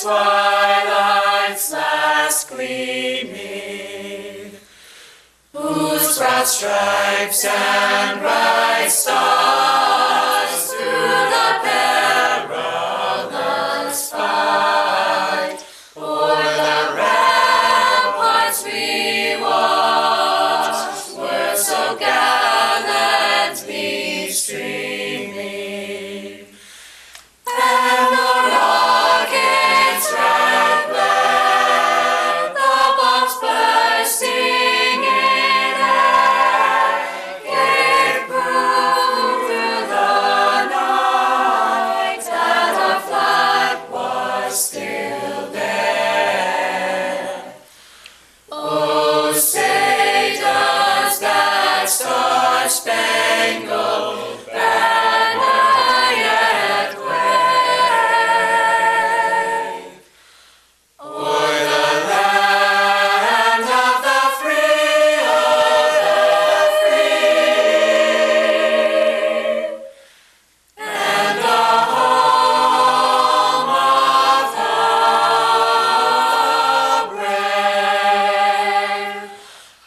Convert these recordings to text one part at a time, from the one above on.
twilight's last gleaming, whose broad stripes and bright stars through the perilous fight o'er the ramparts we watched were so gallantly streaming, and the rockets red glare, the bombs bursting in air, gave proof through the night that our flag was still there. Oh, say does that star-spangled banner yet wave o'er the land of the free, and the home of the brave,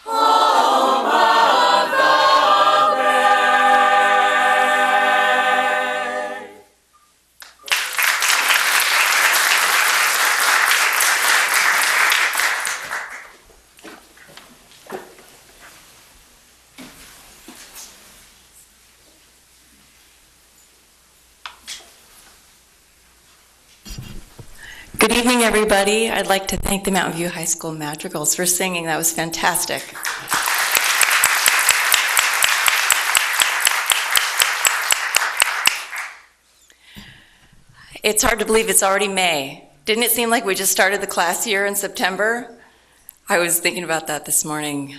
home of the brave. Good evening, everybody. I'd like to thank the Mountain View High School Madrigals for singing. That was fantastic. It's hard to believe it's already May. Didn't it seem like we just started the class year in September? I was thinking about that this morning.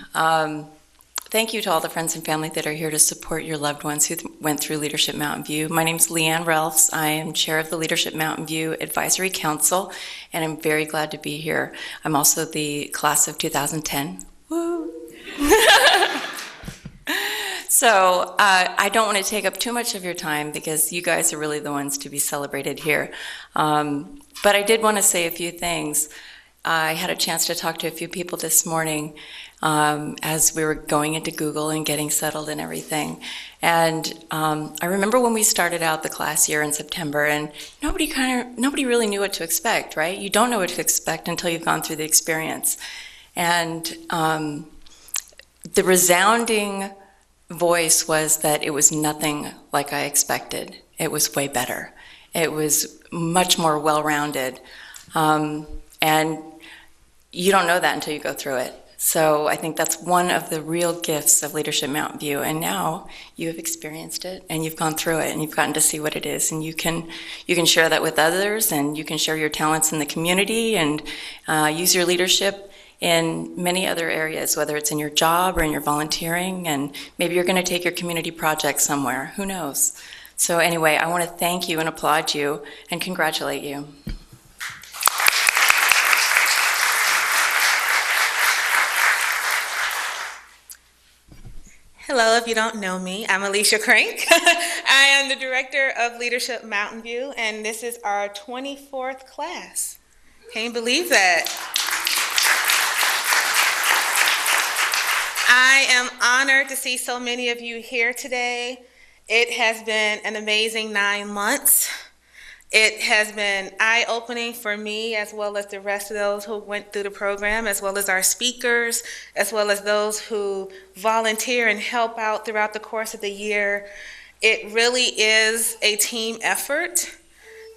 Thank you to all the friends and family that are here to support your loved ones who went through Leadership Mountain View. My name's Leanne Ralphs. I am chair of the Leadership Mountain View Advisory Council, and I'm very glad to be here. I'm also the class of 2010. Woo! So I don't want to take up too much of your time because you guys are really the ones to be celebrated here. But I did want to say a few things. I had a chance to talk to a few people this morning as we were going into Google and getting settled and everything. And I remember when we started out the class year in September, and nobody really knew what to expect, right? You don't know what to expect until you've gone through the experience. And the resounding voice was that it was nothing like I expected. It was way better. It was much more well-rounded. And you don't know that until you go through it. So I think that's one of the real gifts of Leadership Mountain View. And now you have experienced it, and you've gone through it, and you've gotten to see what it is. And you can share that with others, and you can share your talents in the community, and use your leadership in many other areas, whether it's in your job or in your volunteering, and maybe you're going to take your community project somewhere. Who knows? So anyway, I want to thank you and applaud you and congratulate you. Hello, if you don't know me, I'm Alicia Crank. I am the director of Leadership Mountain View, and this is our 24th class. Can you believe that? I am honored to see so many of you here today. It has been an amazing 9 months. It has been eye-opening for me, as well as the rest of those who went through the program, as well as our speakers, as well as those who volunteer and help out throughout the course of the year. It really is a team effort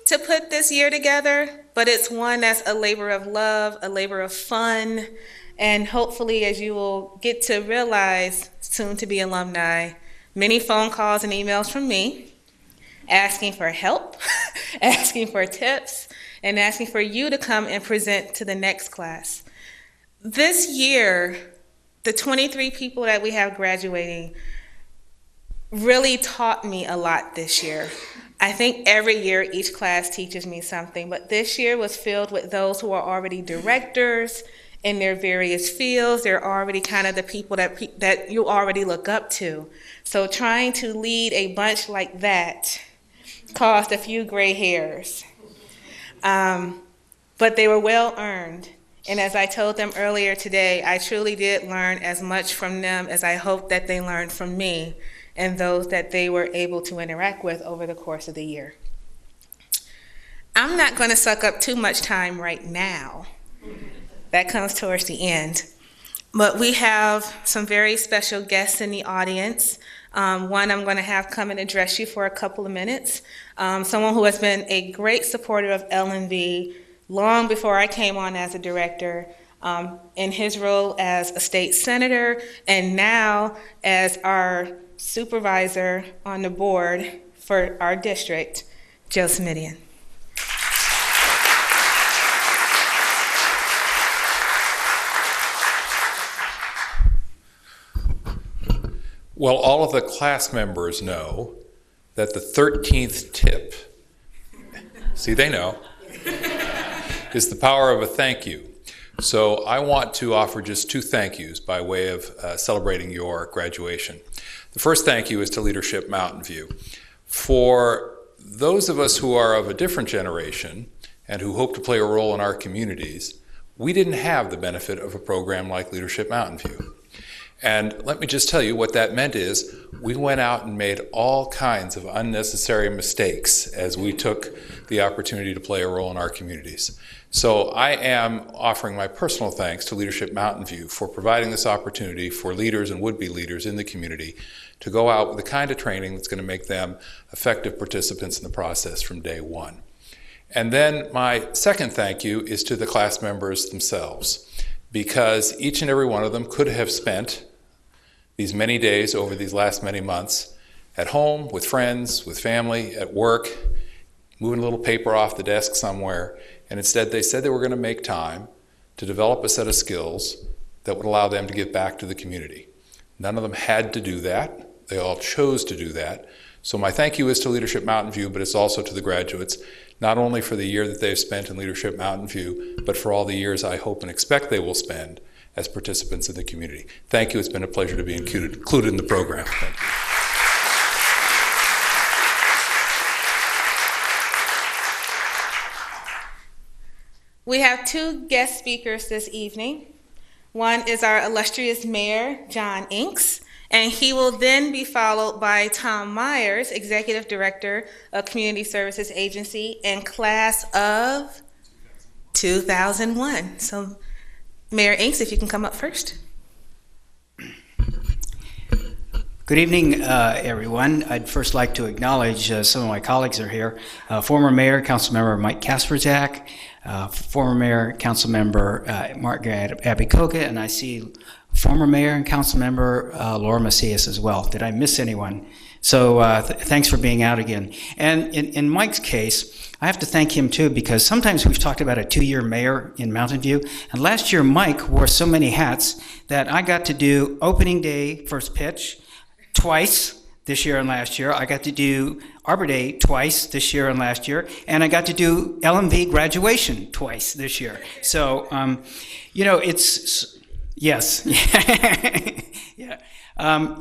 to put this year together, but it's one that's a labor of love, a labor of fun, and hopefully, as you will get to realize, soon to be alumni, many phone calls and emails from me asking for help, asking for tips, and asking for you to come and present to the next class. This year, the 23 people that we have graduating really taught me a lot this year. I think every year each class teaches me something, but this year was filled with those who are already directors in their various fields. They're already kind of the people that you already look up to. So trying to lead a bunch like that caused a few gray hairs. but they were well earned. And as I told them earlier today, I truly did learn as much from them as I hoped that they learned from me and those that they were able to interact with over the course of the year. I'm not going to suck up too much time right now. That comes towards the end. But we have some very special guests in the audience. One I'm going to have come and address you for a couple of minutes. Someone who has been a great supporter of LMV long before I came on as a director, in his role as a state senator, and now as our supervisor on the board for our district, Joe Smidian. Well, all of the class members know that the 13th tip, see, they know, is the power of a thank you. So I want to offer just two thank yous by way of celebrating your graduation. The first thank you is to Leadership Mountain View. For those of us who are of a different generation and who hope to play a role in our communities, we didn't have the benefit of a program like Leadership Mountain View. And let me just tell you what that meant is we went out and made all kinds of unnecessary mistakes as we took the opportunity to play a role in our communities. So I am offering my personal thanks to Leadership Mountain View for providing this opportunity for leaders and would-be leaders in the community to go out with the kind of training that's going to make them effective participants in the process from day one. And then my second thank you is to the class members themselves, because each and every one of them could have spent these many days over these last many months at home, with friends, with family, at work, moving a little paper off the desk somewhere, and instead they said they were going to make time to develop a set of skills that would allow them to give back to the community. None of them had to do that. They all chose to do that. So my thank you is to Leadership Mountain View, but it's also to the graduates, not only for the year that they've spent in Leadership Mountain View, but for all the years I hope and expect they will spend as participants in the community. Thank you. It's been a pleasure to be included in the program. Thank you. We have two guest speakers this evening. One is our illustrious mayor, John Inks, and he will then be followed by Tom Myers, Executive Director of Community Services Agency and class of 2001. So Mayor Inks, if you can come up first. Good evening, everyone. I'd first like to acknowledge some of my colleagues are here. Former Mayor, Councilmember Mike Kasperzak, former Mayor, Councilmember Margaret Abikoga, and I see former Mayor and Councilmember Laura Macias as well. Did I miss anyone? So thanks for being out again. And in Mike's case, I have to thank him too, because sometimes we've talked about a 2-year mayor in Mountain View, and last year Mike wore so many hats that I got to do opening day first pitch twice this year and last year. I got to do Arbor Day twice this year and last year, and I got to do LMV graduation twice this year. So, you know, it's, yes. Yeah.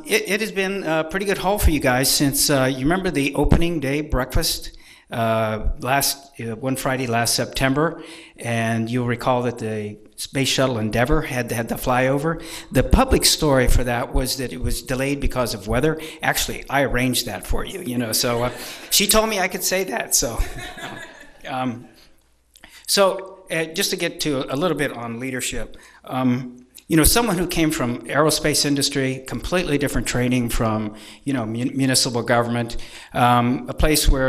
It has been a pretty good haul for you guys since, you remember the opening day breakfast one Friday last September, and you'll recall that the Space Shuttle Endeavour had the flyover. The public story for that was that it was delayed because of weather. Actually, I arranged that for you, you know, so she told me I could say that, so. Just to get to a little bit on leadership, you know, someone who came from aerospace industry, completely different training from, you know, municipal government, a place where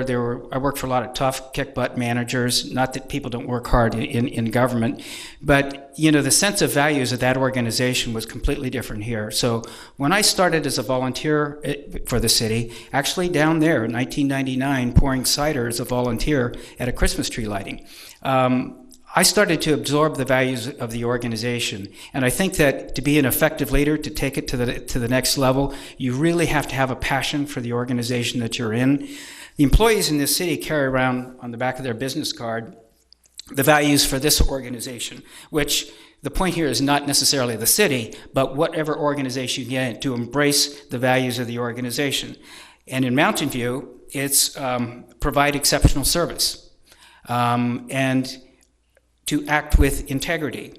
I worked for a lot of tough kick-butt managers, not that people don't work hard in government, but, you know, the sense of values of that organization was completely different here. So when I started as a volunteer for the city, actually down there in 1999, pouring cider as a volunteer at a Christmas tree lighting, I started to absorb the values of the organization, and I think that to be an effective leader, to take it to the next level, you really have to have a passion for the organization that you're in. The employees in this city carry around on the back of their business card the values for this organization, which the point here is not necessarily the city, but whatever organization you get to embrace the values of the organization. And in Mountain View, it's provide exceptional service. And to act with integrity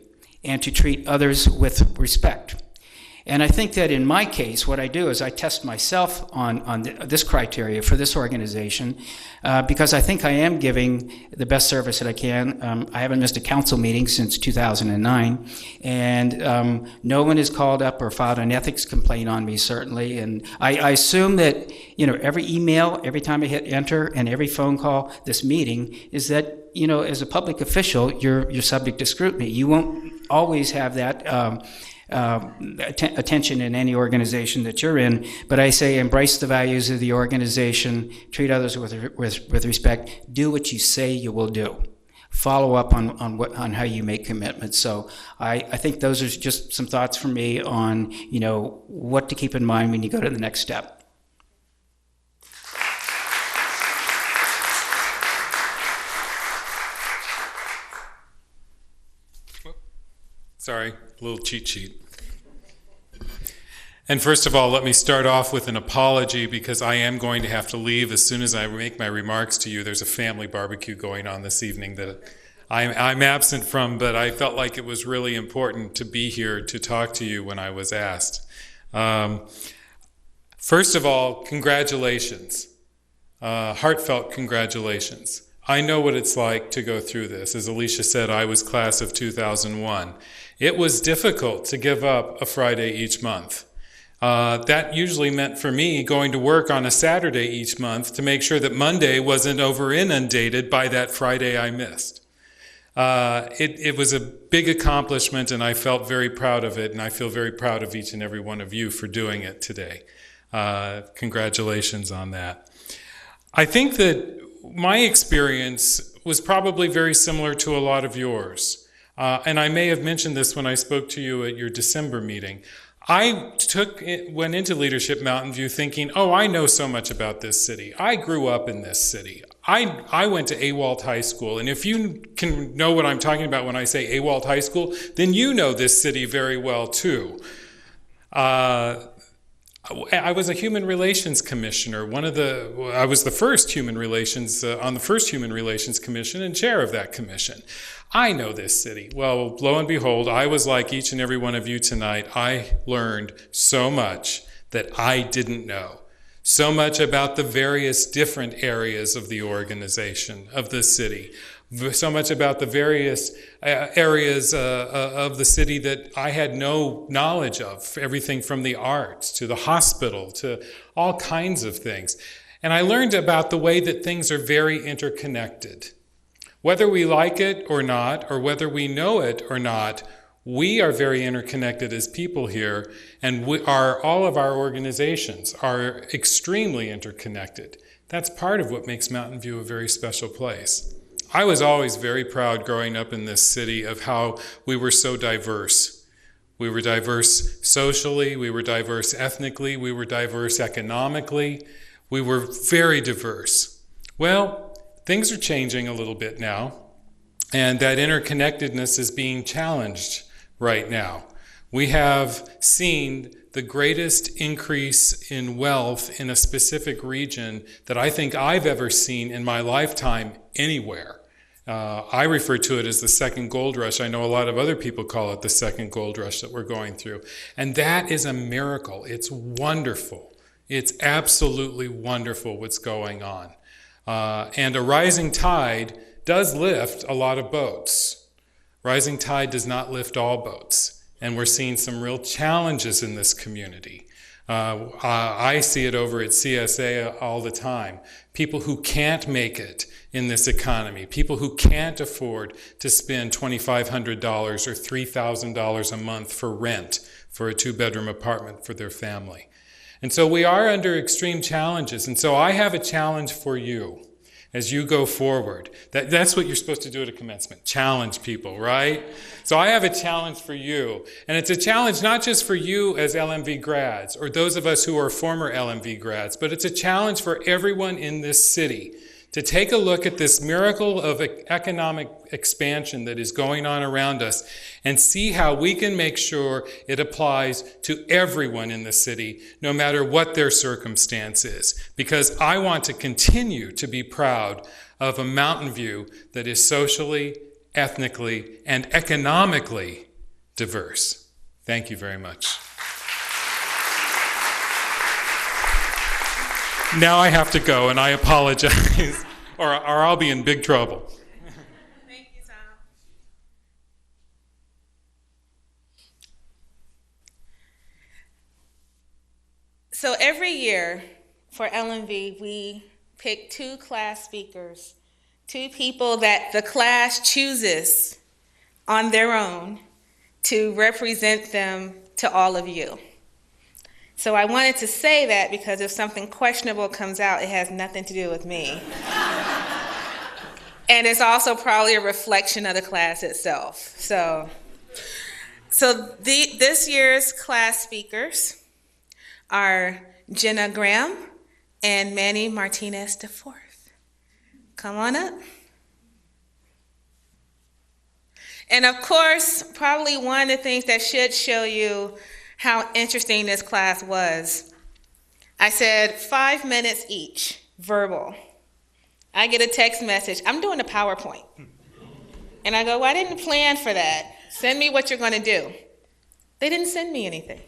and to treat others with respect. And I think that in my case, what I do is I test myself on this criteria for this organization because I think I am giving the best service that I can. I haven't missed a council meeting since 2009, and no one has called up or filed an ethics complaint on me, certainly. And I assume that, every email, every time I hit enter, and every phone call, this meeting, is that, as a public official, you're subject to scrutiny. You won't always have that attention in any organization that you're in, but I say embrace the values of the organization, treat others with respect, do what you say you will do. Follow up on how you make commitments. So I think those are just some thoughts from me on what to keep in mind when you go to the next step. Sorry, a little cheat sheet. And first of all, let me start off with an apology because I am going to have to leave as soon as I make my remarks to you. There's a family barbecue going on this evening that I'm absent from, but I felt like it was really important to be here to talk to you when I was asked. First of all, congratulations. Heartfelt congratulations. I know what it's like to go through this. As Alicia said, I was class of 2001. It was difficult to give up a Friday each month. That usually meant for me going to work on a Saturday each month to make sure that Monday wasn't inundated by that Friday I missed. It was a big accomplishment, and I felt very proud of it, and I feel very proud of each and every one of you for doing it today. Congratulations on that. I think that my experience was probably very similar to a lot of yours. And I may have mentioned this when I spoke to you at your December meeting. I went into Leadership Mountain View thinking, I know so much about this city. I grew up in this city. I went to Awalt High School, and if you can know what I'm talking about when I say Awalt High School, then you know this city very well too. I was a human relations commissioner. I was the first human relations, on the first human relations commission and chair of that commission. I know this city. Well, lo and behold, I was like each and every one of you tonight. I learned so much that I didn't know. So much about the various different areas of the organization, of the city. So much about the various areas of the city that I had no knowledge of, everything from the arts to the hospital to all kinds of things. And I learned about the way that things are very interconnected. Whether we like it or not, or whether we know it or not, we are very interconnected as people here, and all of our organizations are extremely interconnected. That's part of what makes Mountain View a very special place. I was always very proud growing up in this city of how we were so diverse. We were diverse socially, we were diverse ethnically, we were diverse economically, we were very diverse. Well, things are changing a little bit now, and that interconnectedness is being challenged right now. We have seen the greatest increase in wealth in a specific region that I think I've ever seen in my lifetime anywhere. I refer to it as the second gold rush. I know a lot of other people call it the second gold rush that we're going through. And that is a miracle. It's wonderful. It's absolutely wonderful what's going on. And a rising tide does lift a lot of boats. Rising tide does not lift all boats. And we're seeing some real challenges in this community. I see it over at CSA all the time. People who can't make it in this economy, people who can't afford to spend $2,500 or $3,000 a month for rent for a two-bedroom apartment for their family. And so we are under extreme challenges. And so I have a challenge for you as you go forward. That's what you're supposed to do at a commencement, challenge people, right? So I have a challenge for you. And it's a challenge not just for you as LMV grads or those of us who are former LMV grads, but it's a challenge for everyone in this city to take a look at this miracle of economic expansion that is going on around us and see how we can make sure it applies to everyone in the city, no matter what their circumstance is. Because I want to continue to be proud of a Mountain View that is socially ethnically, and economically diverse. Thank you very much. Now I have to go, and I apologize, or I'll be in big trouble. Thank you, Tom. So every year for LMV, we pick 2 class speakers, 2 people that the class chooses on their own to represent them to all of you. So I wanted to say that because if something questionable comes out, it has nothing to do with me. And it's also probably a reflection of the class itself. So this year's class speakers are Jenna Graham and Manny Martinez IV. Come on up. And of course, probably one of the things that should show you how interesting this class was, I said 5 minutes each, verbal. I get a text message, I'm doing a PowerPoint. And I go, well, I didn't plan for that. Send me what you're going to do. They didn't send me anything.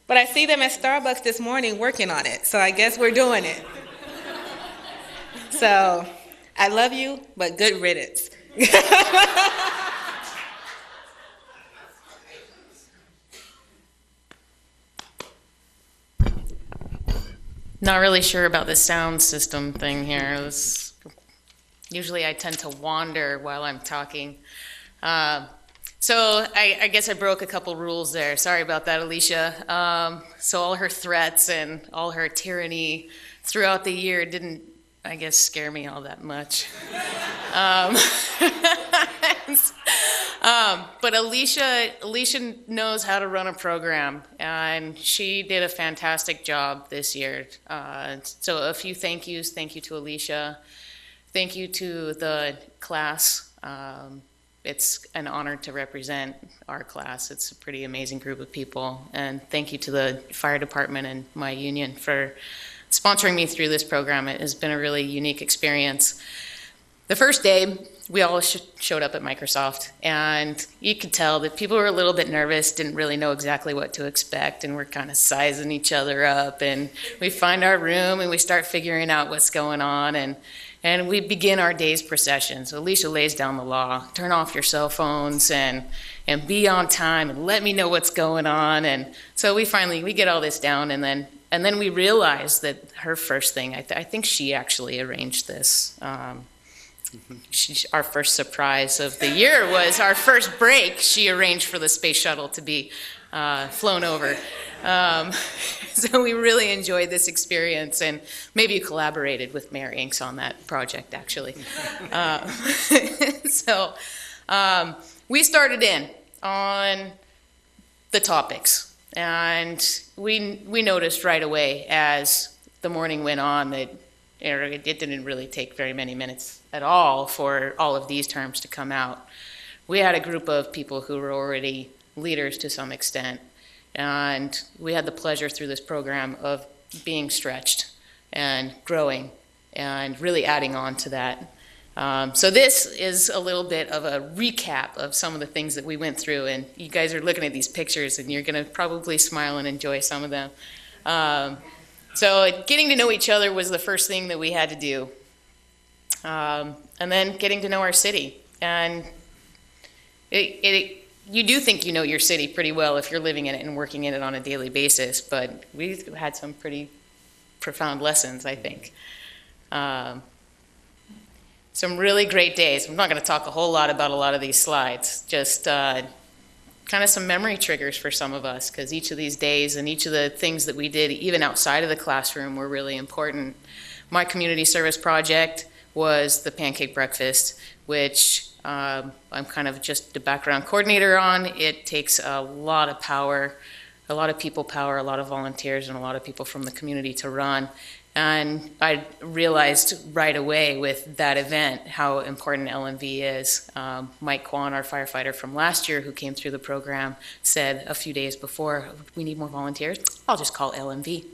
But I see them at Starbucks this morning working on it, so I guess we're doing it. So I love you, but good riddance. Not really sure about the sound system thing here. Usually I tend to wander while I'm talking. So I guess I broke a couple rules there. Sorry about that, Alicia. So all her threats and all her tyranny throughout the year didn't, I guess, scare me all that much. But Alicia knows how to run a program, and she did a fantastic job this year. So a few thank yous. Thank you to Alicia. Thank you to the class. It's an honor to represent our class. It's a pretty amazing group of people. And thank you to the fire department and my union for sponsoring me through this program. It has been a really unique experience. The first day, we all showed up at Microsoft, and you could tell that people were a little bit nervous, didn't really know exactly what to expect, and we're kind of sizing each other up, and we find our room, and we start figuring out what's going on, and we begin our day's procession. So Alicia lays down the law, turn off your cell phones, and be on time, and let me know what's going on, and so we get all this down, and then we realize that her first thing, I think she actually arranged this. Our first surprise of the year was our first break. She arranged for the space shuttle to be flown over. So we really enjoyed this experience, and maybe you collaborated with Mayor Inks on that project, actually. So we started in on the topics, and we noticed right away as the morning went on that it didn't really take very many minutes at all for all of these terms to come out. We had a group of people who were already leaders to some extent, and we had the pleasure through this program of being stretched and growing and really adding on to that. So this is a little bit of a recap of some of the things that we went through, and you guys are looking at these pictures and you're going to probably smile and enjoy some of them. So getting to know each other was the first thing that we had to do. And then getting to know our city. And you do think you know your city pretty well if you're living in it and working in it on a daily basis, but we've had some pretty profound lessons, I think. Some really great days. I'm not going to talk a whole lot about a lot of these slides, just kind of some memory triggers for some of us, because each of these days and each of the things that we did, even outside of the classroom, were really important. My community service project was the pancake breakfast, which I'm kind of just the background coordinator on. It takes a lot of power, a lot of people power, a lot of volunteers, and a lot of people from the community to run. And I realized right away with that event how important LMV is. Mike Kwan, our firefighter from last year who came through the program, said a few days before, we need more volunteers. I'll just call LMV.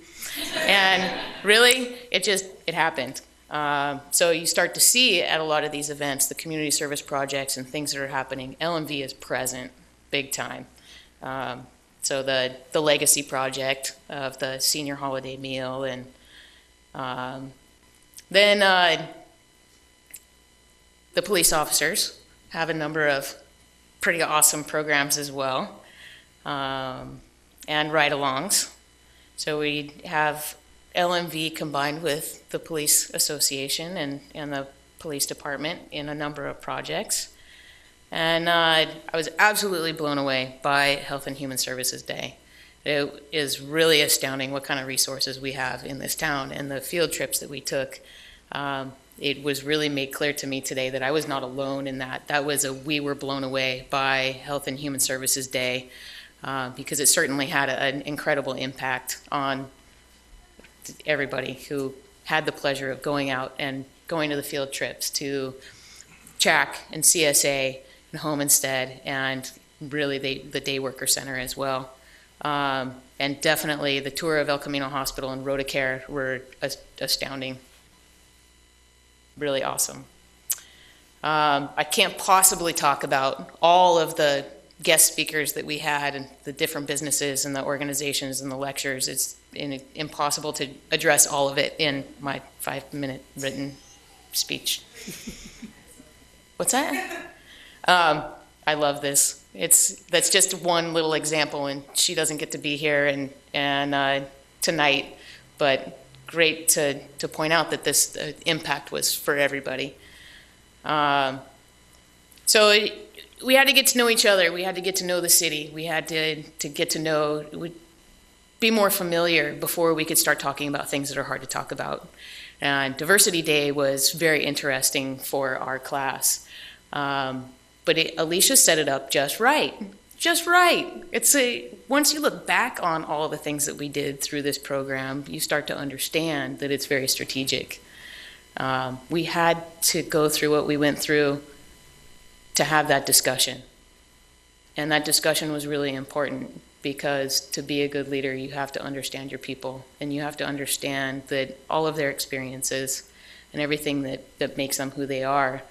And really, it happened. So you start to see at a lot of these events, the community service projects and things that are happening, LMV is present big time. So the legacy project of the senior holiday meal, and then the police officers have a number of pretty awesome programs as well, and ride-alongs. So we have LMV combined with the police association and the police department in a number of projects. And I was absolutely blown away by Health and Human Services Day. It is really astounding what kind of resources we have in this town, and the field trips that we took. It was really made clear to me today that I was not alone in that. We were blown away by Health and Human Services Day, because it certainly had an incredible impact on everybody who had the pleasure of going out and going to the field trips to CHAC and CSA and Homestead, and really the Day Worker Center as well. And definitely the tour of El Camino Hospital and Rotacare were astounding. Really awesome. I can't possibly talk about all of the guest speakers that we had and the different businesses and the organizations and the lectures. It's impossible to address all of it in my 5-minute written speech. What's that? I love this. That's just one little example, and she doesn't get to be here and tonight, but great to point out that this impact was for everybody. So we had to get to know each other. We had to get to know the city. We had to get to know, be more familiar before we could start talking about things that are hard to talk about. And Diversity Day was very interesting for our class. But Alicia set it up just right. Just right. Once you look back on all the things that we did through this program, you start to understand that it's very strategic. We had to go through what we went through to have that discussion. And that discussion was really important, because to be a good leader, you have to understand your people, and you have to understand that all of their experiences and everything that makes them who they are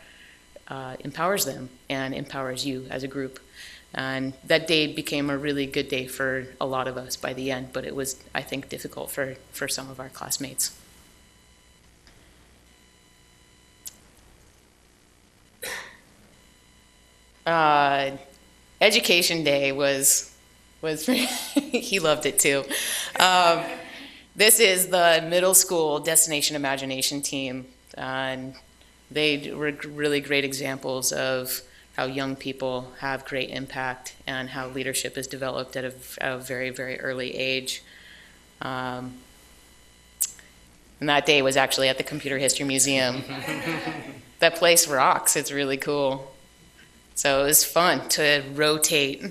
empowers them and empowers you as a group. And that day became a really good day for a lot of us by the end, but it was, I think, difficult for some of our classmates. Education Day was he loved it too. This is the middle school Destination Imagination team, and they were really great examples of how young people have great impact and how leadership is developed at a very, very early age. And that day was actually at the Computer History Museum. That place rocks. It's really cool. So it was fun to rotate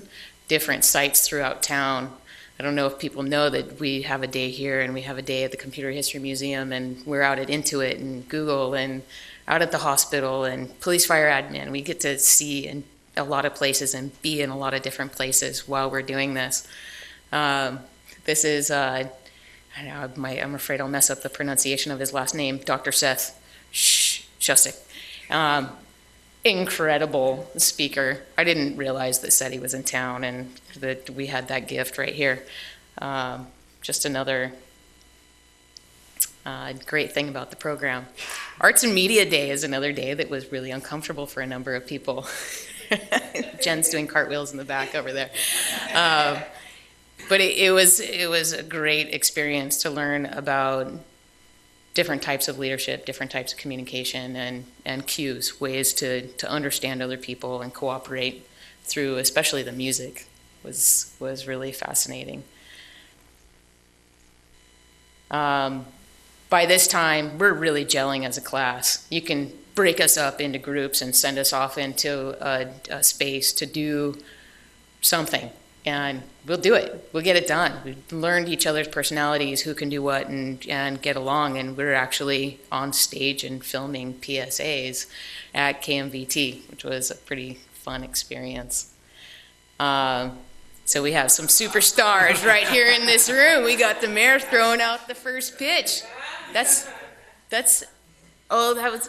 different sites throughout town. I don't know if people know that we have a day here and we have a day at the Computer History Museum, and we're out at Intuit and Google and out at the hospital and police fire admin. We get to see in a lot of places and be in a lot of different places while we're doing this. This is, I'm afraid I'll mess up the pronunciation of his last name, Dr. Seth Shusik. Incredible speaker. I didn't realize that SETI was in town and that we had that gift right here. Just another great thing about the program. Arts and Media Day is another day that was really uncomfortable for a number of people. Jen's doing cartwheels in the back over there. But it was a great experience to learn about different types of leadership, different types of communication, and cues, ways to understand other people and cooperate through, especially the music, was really fascinating. By this time, we're really gelling as a class. You can break us up into groups and send us off into a space to do something, and we'll do it. We'll get it done. We've learned each other's personalities, who can do what, and get along, and we're actually on stage and filming PSAs at KMVT, which was a pretty fun experience. So we have some superstars right here in this room. We got the mayor throwing out the first pitch. That's Oh, that was,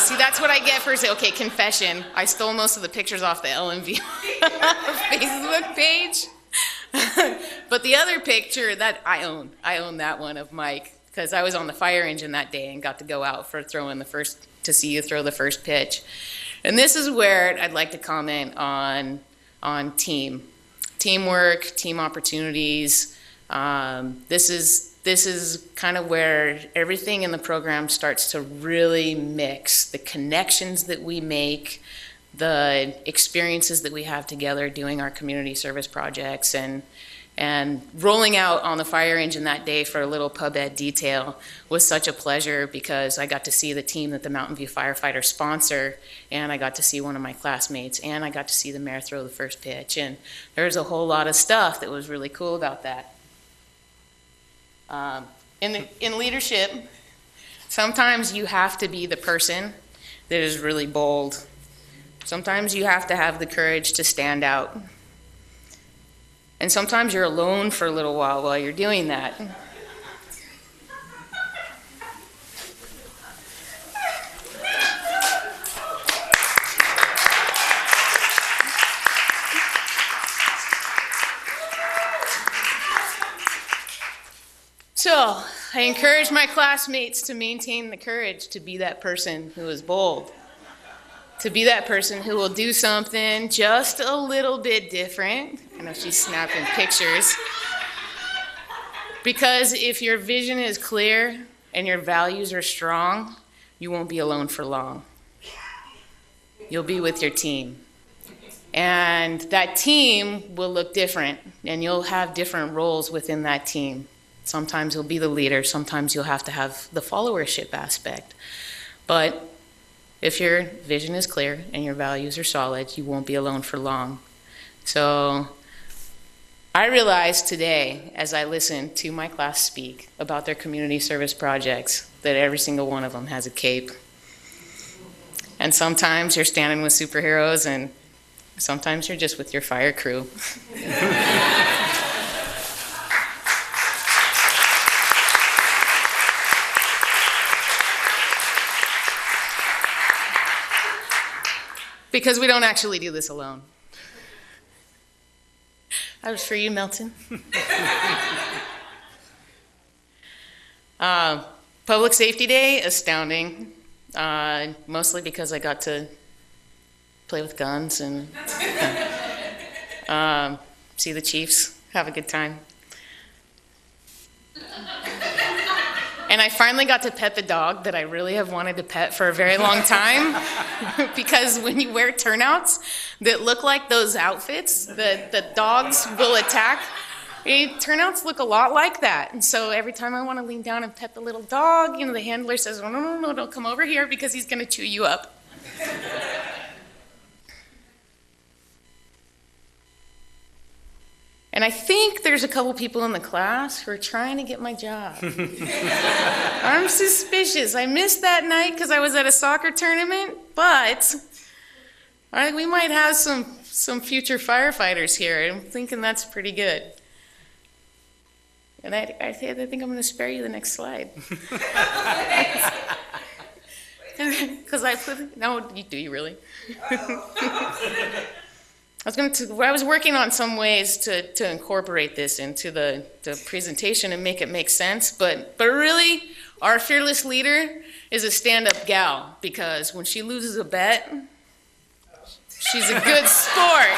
see, that's what I get for, okay, confession. I stole most of the pictures off the LMV Facebook page. But the other picture that I own that one of Mike, because I was on the fire engine that day and got to go out for throwing to see you throw the first pitch. And this is where I'd like to comment on teamwork, team opportunities. This is kind of where everything in the program starts to really mix. The connections that we make, the experiences that we have together doing our community service projects, and rolling out on the fire engine that day for a little pub ed detail was such a pleasure, because I got to see the team that the Mountain View firefighters sponsor, and I got to see one of my classmates, and I got to see the mayor throw the first pitch, and there's a whole lot of stuff that was really cool about that. In leadership, sometimes you have to be the person that is really bold. Sometimes you have to have the courage to stand out. And sometimes you're alone for a little while you're doing that. So I encourage my classmates to maintain the courage to be that person who is bold, to be that person who will do something just a little bit different. I know she's snapping pictures. Because if your vision is clear and your values are strong, you won't be alone for long. You'll be with your team. And that team will look different, and you'll have different roles within that team. Sometimes you'll be the leader, sometimes you'll have to have the followership aspect. But if your vision is clear and your values are solid, you won't be alone for long. So I realized today, as I listened to my class speak about their community service projects, that every single one of them has a cape. And sometimes you're standing with superheroes, and sometimes you're just with your fire crew. Because we don't actually do this alone. That was for you, Milton. Public Safety Day, astounding. Mostly because I got to play with guns and see the Chiefs have a good time. And I finally got to pet the dog that I really have wanted to pet for a very long time. Because when you wear turnouts that look like those outfits that dogs will attack, turnouts look a lot like that. And so every time I want to lean down and pet the little dog, the handler says, oh, no, don't come over here because he's going to chew you up. And I think there's a couple people in the class who are trying to get my job. I'm suspicious. I missed that night because I was at a soccer tournament, but we might have some future firefighters here. I'm thinking that's pretty good. And I think I'm going to spare you the next slide. Because no, do you really? I was working on some ways to incorporate this into the presentation and make it make sense, but really, our fearless leader is a stand-up gal, because when she loses a bet, she's a good sport.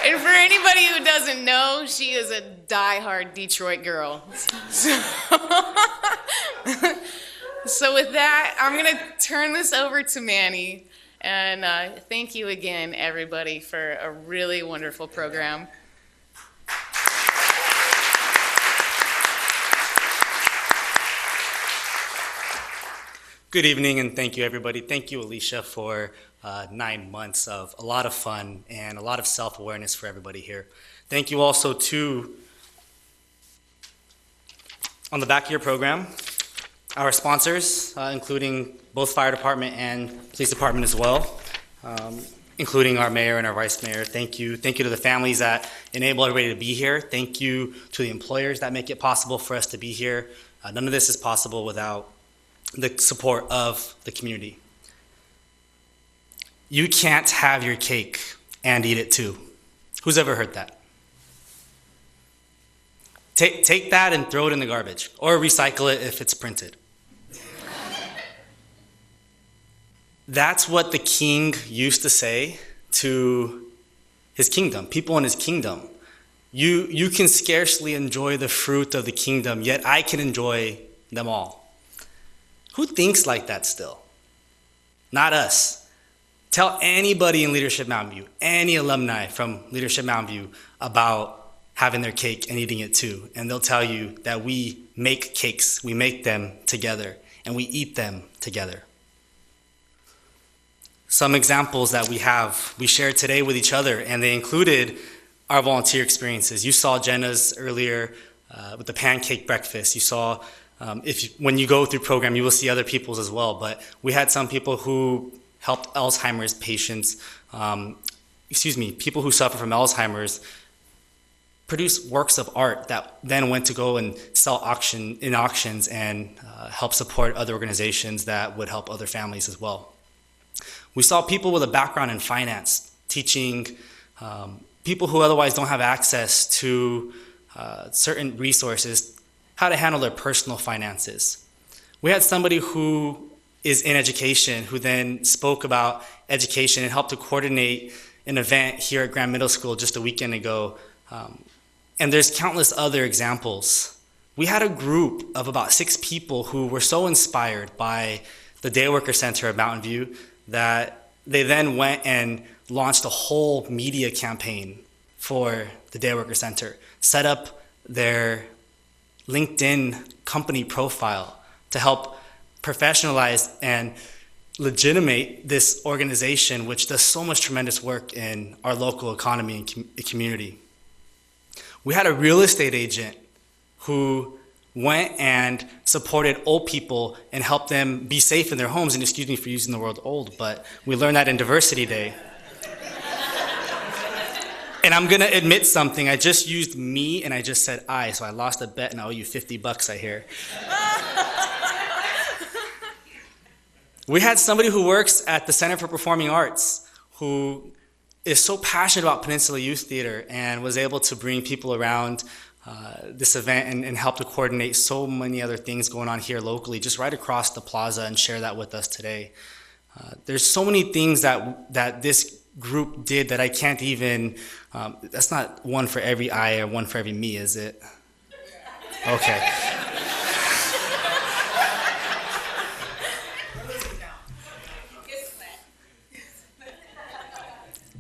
And for anybody who doesn't know, she is a die-hard Detroit girl. So with that, I'm going to turn this over to Manny. And thank you again, everybody, for a really wonderful program. Good evening, and thank you, everybody. Thank you, Alicia, for 9 months of a lot of fun and a lot of self-awareness for everybody here. Thank you also to, on the back of your program, our sponsors, including both fire department and police department as well. including our mayor and our vice mayor. Thank you. Thank you to the families that enable everybody to be here. Thank you to the employers that make it possible for us to be here. None of this is possible without the support of the community. You can't have your cake and eat it too. Who's ever heard that? Take that and throw it in the garbage, or recycle it if it's printed. That's what the king used to say to his kingdom, people in his kingdom. You can scarcely enjoy the fruit of the kingdom, yet I can enjoy them all. Who thinks like that still? Not us. Tell anybody in Leadership Mountain View, any alumni from Leadership Mountain View, about having their cake and eating it too. And they'll tell you that we make cakes, we make them together, and we eat them together. Some examples that we shared today with each other, and they included our volunteer experiences. You saw Jenna's earlier with the pancake breakfast. You saw, when you go through program, you will see other people's as well. But we had some people who helped Alzheimer's patients, people who suffer from Alzheimer's, produce works of art that then went to go and sell in auctions and help support other organizations that would help other families as well. We saw people with a background in finance teaching people who otherwise don't have access to certain resources how to handle their personal finances. We had somebody who is in education who then spoke about education and helped to coordinate an event here at Graham Middle School just a weekend ago. And there's countless other examples. We had a group of about 6 people who were so inspired by the Day Worker Center at Mountain View that they then went and launched a whole media campaign for the Day Worker Center, set up their LinkedIn company profile to help professionalize and legitimate this organization, which does so much tremendous work in our local economy and community. We had a real estate agent who went and supported old people and helped them be safe in their homes. And excuse me for using the word old, but we learned that in Diversity Day. And I'm gonna admit something. I just used me and I just said I, so I lost a bet and I owe you $50, I hear. We had somebody who works at the Center for Performing Arts who is so passionate about Peninsula Youth Theater and was able to bring people around this event and help to coordinate so many other things going on here locally, just right across the plaza, and share that with us today. There's so many things that this group did that I can't even, that's not one for every I or one for every me, is it? Okay.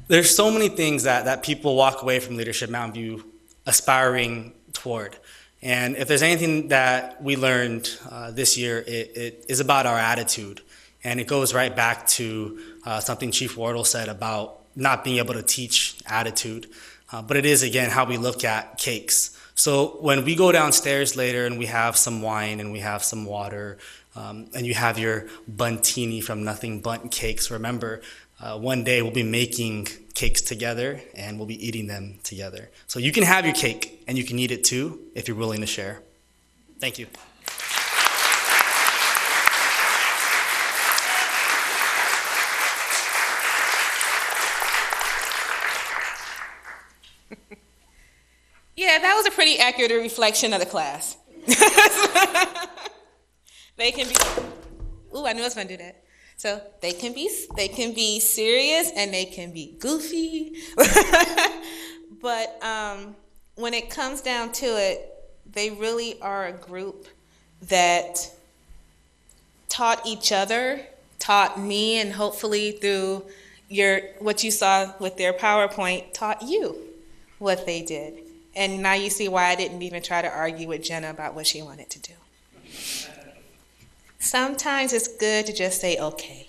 There's so many things that people walk away from Leadership Mountain View aspiring toward. And if there's anything that we learned this year, it is about our attitude. And it goes right back to something Chief Wardle said about not being able to teach attitude. But it is, again, how we look at cakes. So when we go downstairs later and we have some wine and we have some water, and you have your buntini from Nothing Bunt Cakes, remember, one day we'll be making cakes together and we'll be eating them together. So you can have your cake and you can eat it too if you're willing to share. Thank you. Yeah, that was a pretty accurate reflection of the class. They can be, ooh, I knew I was gonna do that. So they can be serious and they can be goofy. But when it comes down to it, they really are a group that taught each other, taught me, and hopefully through what you saw with their PowerPoint, taught you what they did. And now you see why I didn't even try to argue with Jenna about what she wanted to do. Sometimes it's good to just say, okay.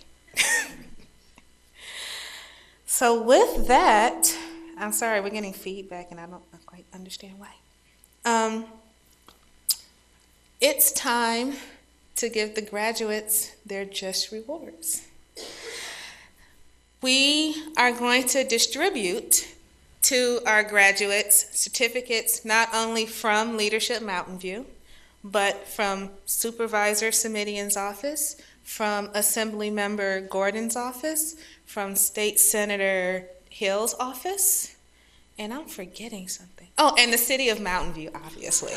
So with that, I'm sorry, we're getting feedback and I don't quite understand why. It's time to give the graduates their just rewards. We are going to distribute to our graduates certificates not only from Leadership Mountain View, but from Supervisor Simitian's office, from Assembly Member Gordon's office, from State Senator Hill's office, and I'm forgetting something. Oh, and the City of Mountain View, obviously.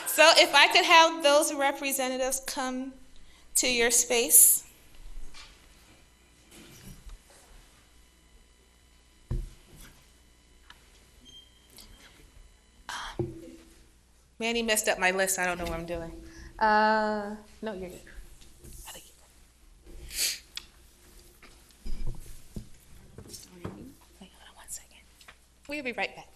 So if I could have those representatives come to your space. Manny messed up my list. I don't know what I'm doing. No, you're good. I think you're good. Wait, hold on 1 second. We'll be right back.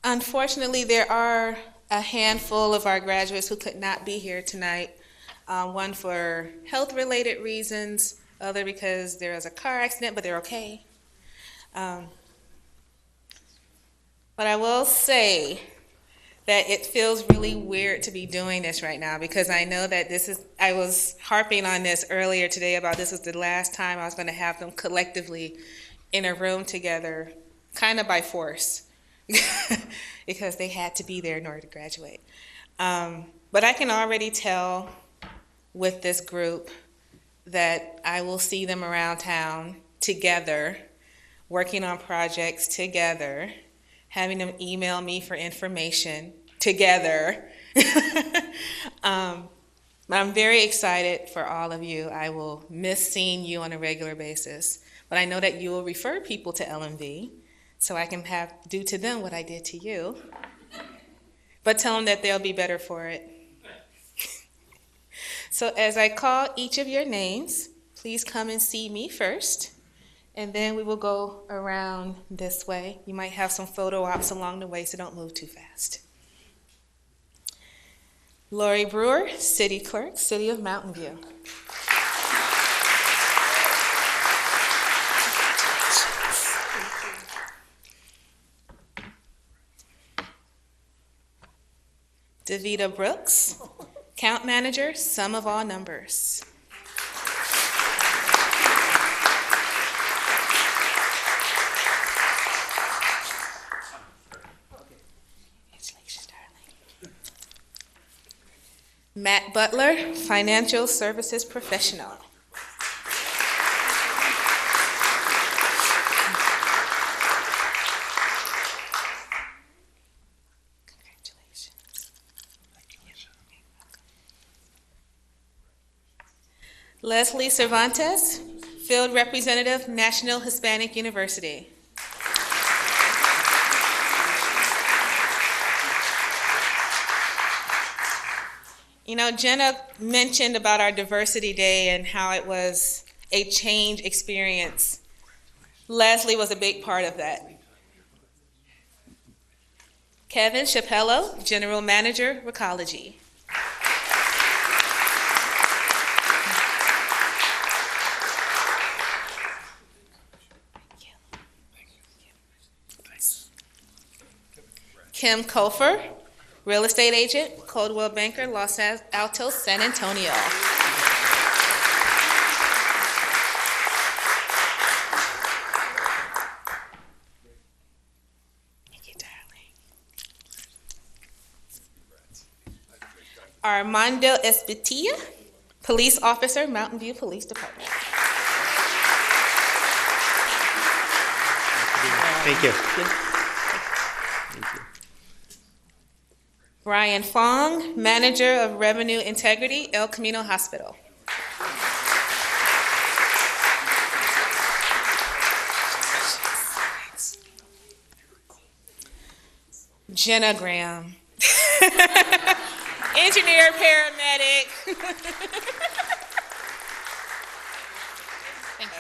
Unfortunately, there are a handful of our graduates who could not be here tonight. One for health-related reasons, other because there was a car accident, but they're okay. But I will say that it feels really weird to be doing this right now, because I know that I was harping on this earlier today about this was the last time I was going to have them collectively in a room together, kind of by force, because they had to be there in order to graduate. But I can already tell with this group that I will see them around town together, working on projects together, having them email me for information together. I'm very excited for all of you. I will miss seeing you on a regular basis, but I know that you will refer people to LMV, so I can do to them what I did to you, but tell them that they'll be better for it. So as I call each of your names, please come and see me first, and then we will go around this way. You might have some photo ops along the way, so don't move too fast. Lori Brewer, City Clerk, City of Mountain View. Davita Brooks, Count Manager, Sum of All Numbers. Matt Butler, Financial Services Professional. Leslie Cervantes, Field Representative, National Hispanic University. You know, Jenna mentioned about our Diversity Day and how it was a change experience. Leslie was a big part of that. Kevin Chapello, General Manager, Recology. Kim Kofer, Real Estate Agent, Coldwell Banker, Los Altos, San Antonio. Thank you, darling. Armando Espitilla, Police Officer, Mountain View Police Department. Thank you. Ryan Fong, Manager of Revenue Integrity, El Camino Hospital. Jenna Graham, Engineer, Paramedic. Thank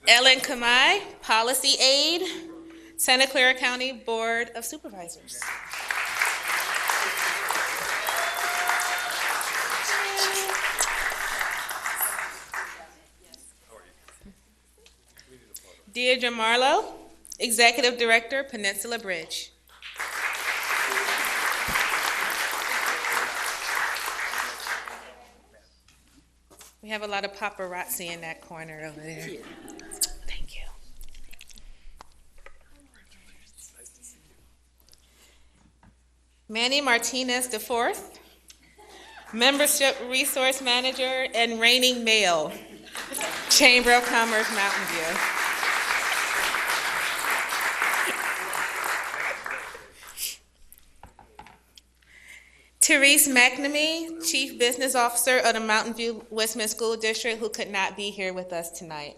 you. Ellen Kamai, Policy Aide, Santa Clara County Board of Supervisors. Deirdre Marlowe, Executive Director, Peninsula Bridge. We have a lot of paparazzi in that corner over there. Thank you. Manny Martinez IV, Membership Resource Manager and reigning male, Chamber of Commerce, Mountain View. Therese McNamee, Chief Business Officer of the Mountain View Westman School District, who could not be here with us tonight.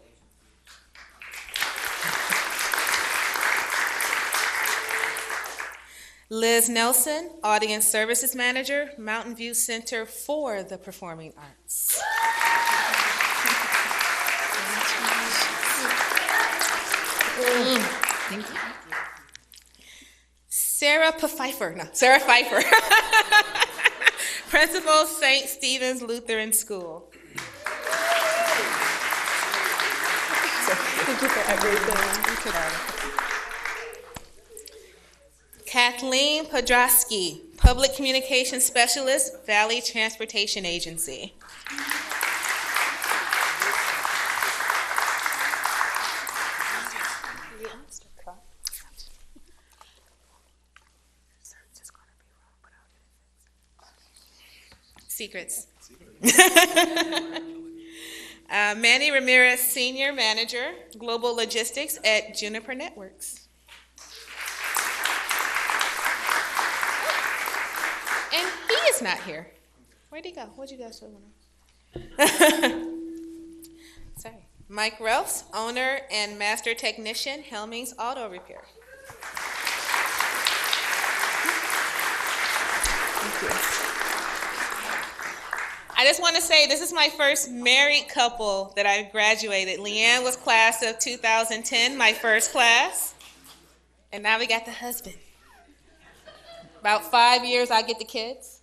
Liz Nelson, Audience Services Manager, Mountain View Center for the Performing Arts. Thank you. Sarah Pfeiffer, Principal, St. Stephen's Lutheran School. Thank you for everything. Kathleen Podrasky, Public Communications Specialist, Valley Transportation Agency. Secrets. Manny Ramirez, Senior Manager, Global Logistics at Juniper Networks. And he is not here. Where'd he go? What'd you guys say? Sorry. Mike Ralphs, owner and master technician, Helmings Auto Repair. Thank you. I just want to say this is my first married couple that I graduated. Leanne was class of 2010, my first class. And now we got the husband. About 5 years, I get the kids.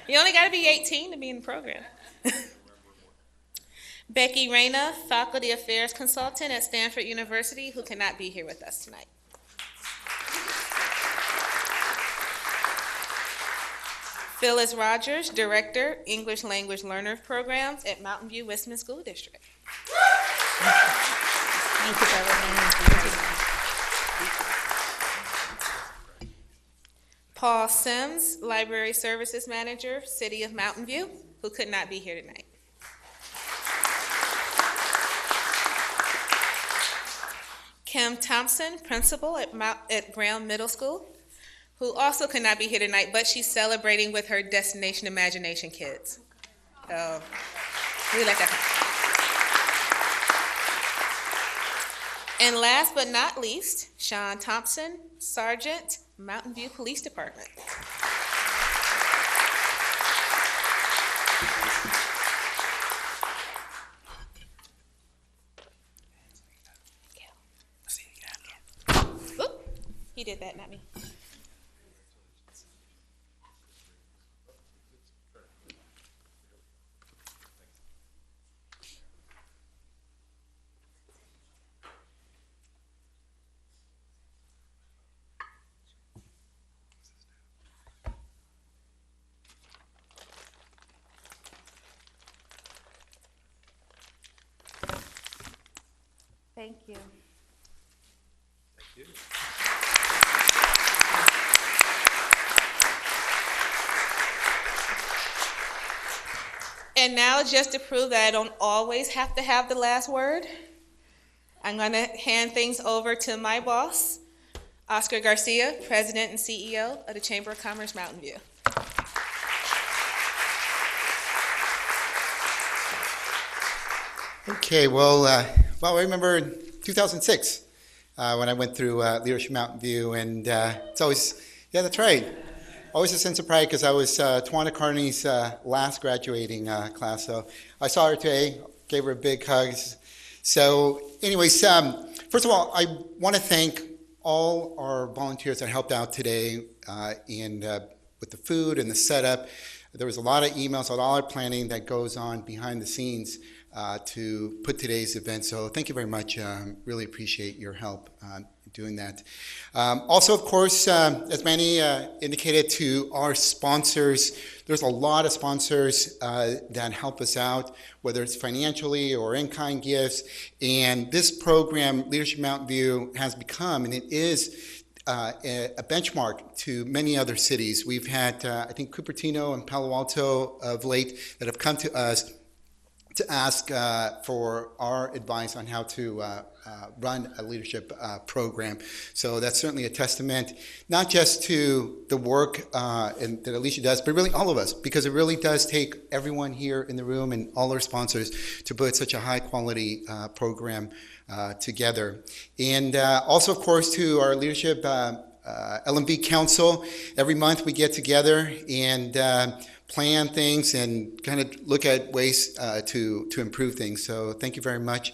You only got to be 18 to be in the program. Becky Reyna, Faculty Affairs Consultant at Stanford University, who cannot be here with us tonight. Phyllis Rogers, Director, English Language Learner Programs at Mountain View Westman School District. Thank you for everything. Paul Sims, Library Services Manager, City of Mountain View, who could not be here tonight. Kim Thompson, Principal at Brown Middle School, who also could not be here tonight, but she's celebrating with her Destination Imagination kids. So we like that. And last but not least, Sean Thompson, Sergeant, Mountain View Police Department. Oop, he did that, not me. Thank you. Thank you. And now, just to prove that I don't always have to have the last word, I'm going to hand things over to my boss, Oscar Garcia, President and CEO of the Chamber of Commerce, Mountain View. Okay, well, I remember in 2006 when I went through Leadership Mountain View, and it's always, yeah, that's right. Always a sense of pride because I was Tawana Carney's last graduating class. So I saw her today, gave her a big hug. So anyways, first of all, I want to thank all our volunteers that helped out today with the food and the setup. There was a lot of emails, a lot of planning that goes on behind the scenes to put today's event. So thank you very much. Really appreciate your help doing that. Also, of course, as Manny indicated, to our sponsors, there's a lot of sponsors that help us out, whether it's financially or in-kind gifts. And this program, Leadership Mountain View, has become, and it is a benchmark to many other cities. We've had, I think, Cupertino and Palo Alto of late that have come to us to ask for our advice on how to run a leadership program. So that's certainly a testament, not just to the work that Alicia does, but really all of us, because it really does take everyone here in the room and all our sponsors to put such a high quality program together. And also, of course, to our leadership LMV Council. Every month we get together and plan things and kind of look at ways to improve things. So thank you very much.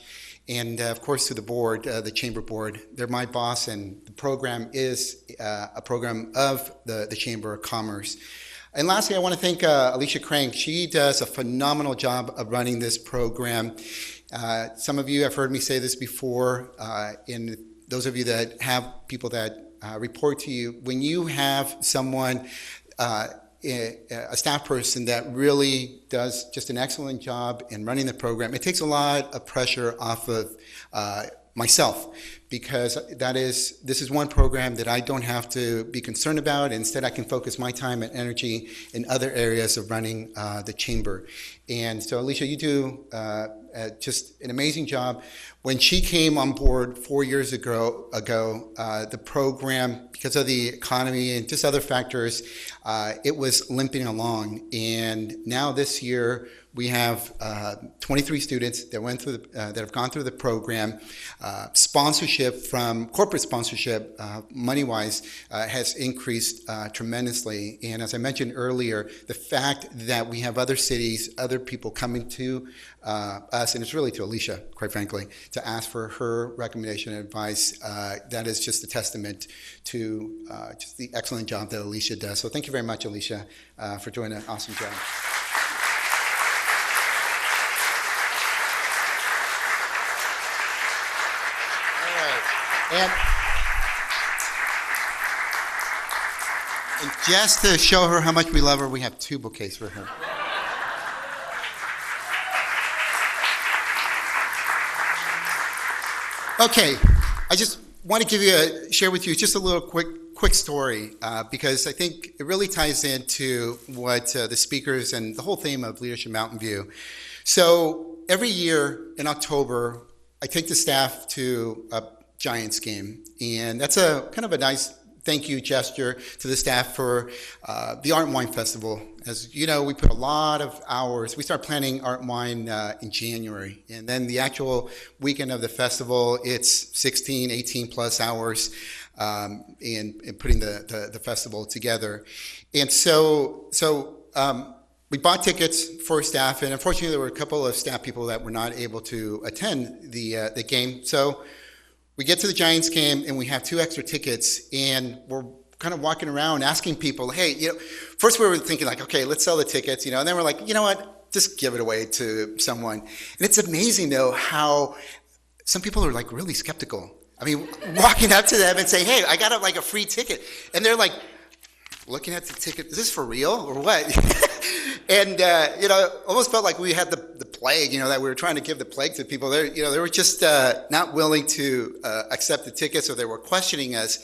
And of course to the board, the Chamber Board. They're my boss, and the program is a program of the Chamber of Commerce. And lastly, I want to thank Alicia Crank. She does a phenomenal job of running this program. Some of you have heard me say this before, and those of you that have people that report to you, when you have someone, a staff person that really does just an excellent job in running the program, it takes a lot of pressure off of myself, because this is one program that I don't have to be concerned about. Instead, I can focus my time and energy in other areas of running the chamber. And so, Alicia, you do just an amazing job. When she came on board 4 years ago, the program, because of the economy and just other factors, it was limping along. And now this year, we have 23 students that that have gone through the program. Sponsorship from corporate sponsorship, money-wise, has increased tremendously. And as I mentioned earlier, the fact that we have other cities, other people coming to us, and it's really to Alicia, quite frankly, to ask for her recommendation and advice, that is just a testament to just the excellent job that Alicia does. So thank you very much, Alicia, for doing an awesome job. And just to show her how much we love her, we have 2 bouquets for her. Okay, I just want to share with you just a little quick story, because I think it really ties into what the speakers and the whole theme of Leadership Mountain View. So every year in October, I take the staff to a Giants game, and that's a kind of a nice thank you gesture to the staff for the Art and Wine Festival. As you know, we put a lot of hours. We start planning Art and Wine in January, and then the actual weekend of the festival, it's 16, 18 plus hours in putting the festival together. And so we bought tickets for staff, and unfortunately there were a couple of staff people that were not able to attend the game. So we get to the Giants game, and we have 2 extra tickets, and we're kind of walking around asking people, hey, first we were thinking like, okay, let's sell the tickets, and then we're like, you know what, just give it away to someone. And it's amazing, though, how some people are like really skeptical. I mean, walking up to them and saying, hey, I got a free ticket. And they're like, looking at the ticket, is this for real or what? And, almost felt like we had the plague, that we were trying to give the plague to people. They were just not willing to accept the tickets, or they were questioning us.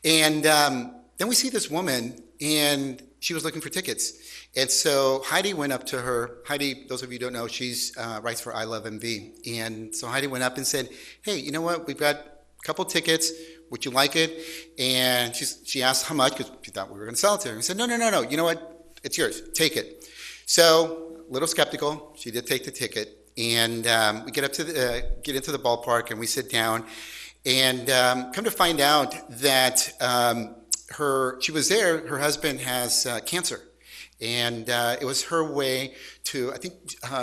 And then we see this woman, and she was looking for tickets. And so Heidi went up to her. Heidi, those of you who don't know, she's writes for I Love MV. And so Heidi went up and said, hey, you know what? We've got a couple tickets. Would you like it? And she asked how much, because she thought we were going to sell it to her. He said, no. You know what? It's yours. Take it. So, a little skeptical. She did take the ticket. And we get into the ballpark, and we sit down. And come to find out that she was there. Her husband has cancer. And it was her way to, I think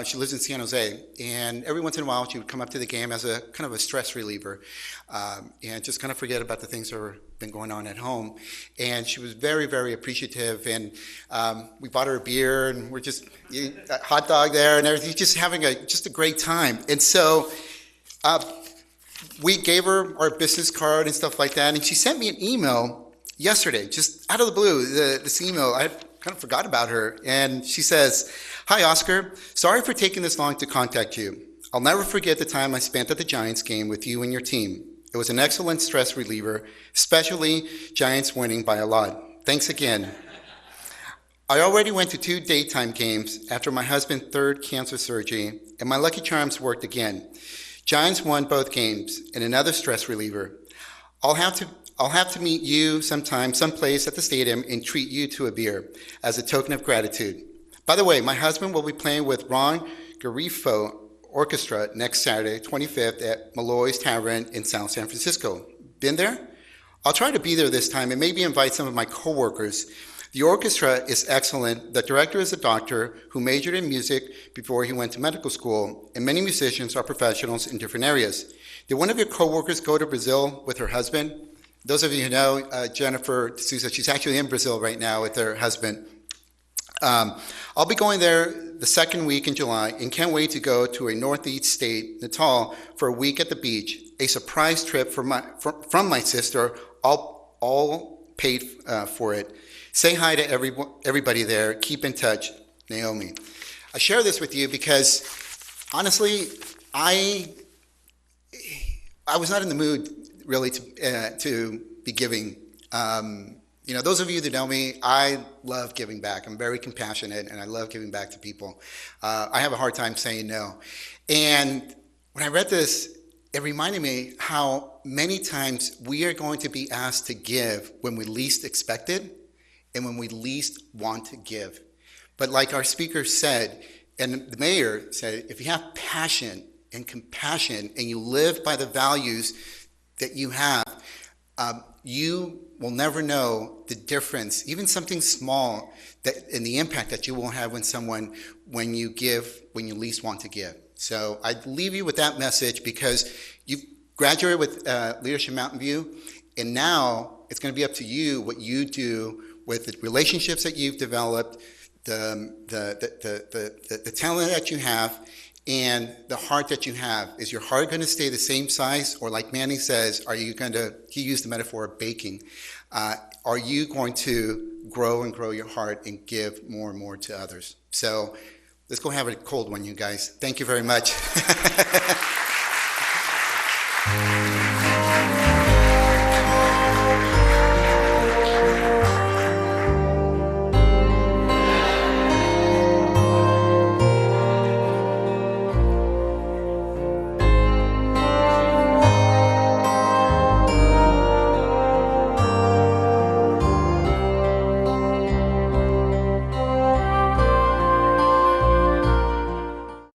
she lives in San Jose, and every once in a while she would come up to the game as a kind of a stress reliever and just kind of forget about the things that were been going on at home. And she was very, very appreciative, and we bought her a beer, and we're just eating a hot dog there and everything, just having just a great time. And so we gave her our business card and stuff like that, and she sent me an email yesterday, just out of the blue, this email. I kind of forgot about her, and she says, "Hi, Oscar. Sorry for taking this long to contact you. I'll never forget the time I spent at the Giants game with you and your team. It was an excellent stress reliever, especially Giants winning by a lot. Thanks again. I already went to 2 daytime games after my husband's 3rd cancer surgery, and my lucky charms worked again. Giants won both games, and another stress reliever. I'll have to meet you sometime, someplace at the stadium, and treat you to a beer as a token of gratitude. By the way, my husband will be playing with Ron Garifo Orchestra next Saturday, 25th, at Malloy's Tavern in South San Francisco. Been there? I'll try to be there this time and maybe invite some of my coworkers. The orchestra is excellent. The director is a doctor who majored in music before he went to medical school, and many musicians are professionals in different areas. Did one of your coworkers go to Brazil with her husband? Those of you who know Jennifer D'Souza, she's actually in Brazil right now with her husband. I'll be going there the 2nd week in July and can't wait to go to a northeast state, Natal, for a week at the beach. A surprise trip from my sister, all paid for it. Say hi to everybody there. Keep in touch, Naomi." I share this with you because, honestly, I was not in the mood really to be giving. Those of you that know me, I love giving back. I'm very compassionate, and I love giving back to people. I have a hard time saying no. And when I read this, it reminded me how many times we are going to be asked to give when we least expect it and when we least want to give. But like our speaker said, and the mayor said, if you have passion and compassion and you live by the values that you have, you will never know the difference, even something small, and the impact that you will have when you give, when you least want to give. So I leave you with that message because you graduated with Leadership Mountain View, and now it's going to be up to you what you do with the relationships that you've developed, the talent that you have, and the heart that you have. Is your heart going to stay the same size? Or like Manny says, he used the metaphor of baking. Are you going to grow and grow your heart and give more and more to others? So let's go have a cold one, you guys. Thank you very much.